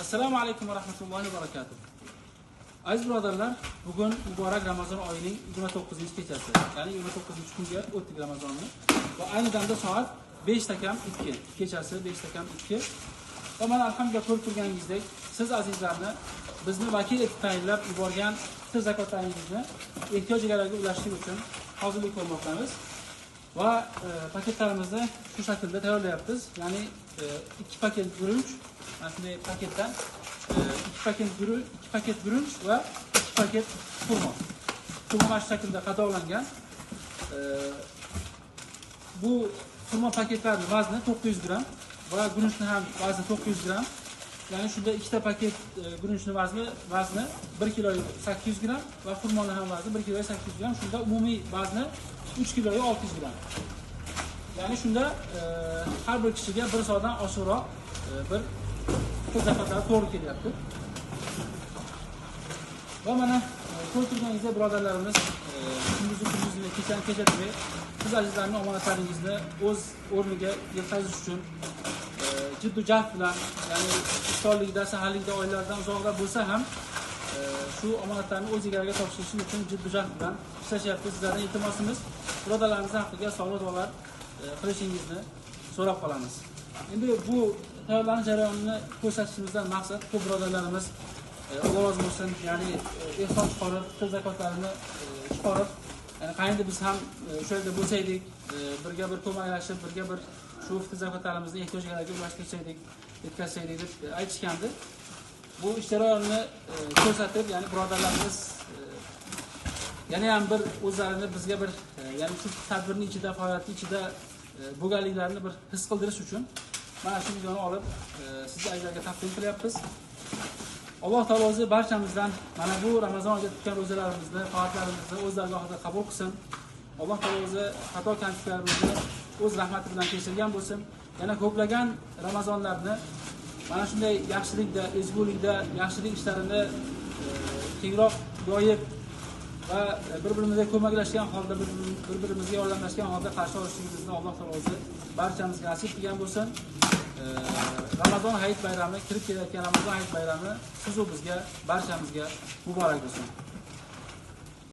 Assalomu alaykum va rahmatullohi va barakatuh. Aziz birodarlar, bugun muborak Ramazon oyining 29-kechasi, ya'ni 29-kunga o'tdik Ramazonni. Va ayni damda soat 5:02 kechasi 5:02. Va mana alhamdulillah ko'rib turganingizdek, siz azizlarni bizni vakil etib tayinlab yuborgan fitr zakotlaringizni ehtiyojlilarga ulashishlik uchun hozirlik ko'rmoqdamiz. Va paketlarimizni shu shaklda tayyorlayapmiz. Ya'ni 2 paket guruch, mana shunday paketdan 2 paket guruch va 2 paket xurmo. Xurmo shu shaklda qadoqlangan. Bu xurmo paketlarining vazni 900 gram va guruchni ham vazni 900 gram. Ya'ni shunda 2 paket guruchni vazni 1 kg 800 gram va xurmoning ham vazni 1 kg 800 gram. Shunda umumiy vazni 3 kg 600 gram. Ya'ni shunda har bir kishiga 1 soatdan oshiqroq bir zakotlar to'g'ri kelyapti. Va mana ko'rib turganingizdek birodarlarimiz kunduzni kecha demay siz azizlarning omonatlaringizni o'z o'rniga yetkazish uchun jiddiy jahd bilan, ya'ni iftorlikda, saharlikda, oilalardan uzoqda bo'lsa ham shu omonatlarni o'z egalariga topshirish uchun jiddiy jahd bilan ishlashyapti. Sizlardan iltimosimiz birodarlarimiz haqqiga savol duolar qilishingizni so'rab qolamiz. Endi bu tayyorlanish jarayonini ko'rsatishimizdan maqsad ko'p birodarlarimiz Alloh rozi bo'lsin, ya'ni ehson chiqarib, fitr zakotlarini chiqarib, ya'ni qayerda biz ham o'sha yerda bo'lsaydik, birga bir ko'maklashib, birga bir shu fitr zakotlarimizni ehtiyojlilarga ulashtirsaydik, yetkazsaydik deb aytishgandi. Bu ish jarayonini ko'rsatib, ya'ni birodarlarimiz yana ham bir o'zlarini bizga bir ya'ni shu tadbirning ichida, faoliyatning ichida bo'lganliklarini bir his qildirish uchun mana shu videoni olib sizga azizlarga taqdim qilyapmiz. Alloh taolo o'zi barchamizdan mana bu Ramazon oyida tutgan ro'zalarimizni, faoliyatlarimizni o'z dargohida qabul qilsin. Alloh taolo o'zi xato kamchiliklarimizni o'z rahmati bilan kechirgan bo'lsin. Yana ko'plagan Ramazonlarni mana shunday yaxshilikda, ezgulikda, yaxshilik ishlarini kengroq yoyib va bir-birimizga ko'maklashgan holda, bir-birimizga yordamlashgan holda qarshi olishimizni Alloh taolo o'zi barchamizga nasib qilgan bo'lsin. Ramazon hayit bayrami, kirib kelayotgan Ramazon hayit bayrami siz va bizga, barchamizga muborak bo'lsin.